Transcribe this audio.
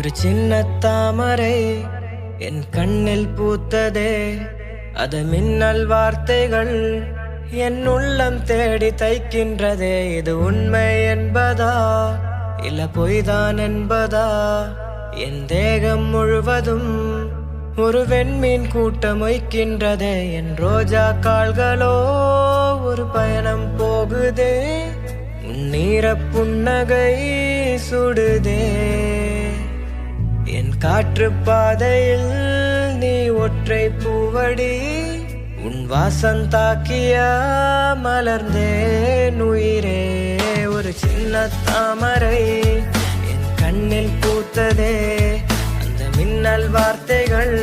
ஒரு சின்ன தாமரை என் கண்ணில் பூத்ததே, அது மின்னல் வார்த்தைகள் என் உள்ளம் தேடி தைக்கின்றதே. இது உண்மை என்பதா இல்ல பொய்தான் என்பதா? என் தேகம் முழுவதும் ஒரு வெண்மீன் கூட்டம் மொய்க்கின்றதே. என் ரோஜா கால்களோ ஒரு பயணம் போகுதே, உன் நீர புன்னகை சுடுதே. என் காற்று பாதையில் நீ ஒற்றை பூவடி, உன் வாசம் தாக்கிய மலர்ந்தேன் உயிரே. ஒரு சின்ன தாமரை என் கண்ணில் பூத்ததே, அந்த மின்னல் வார்த்தைகள்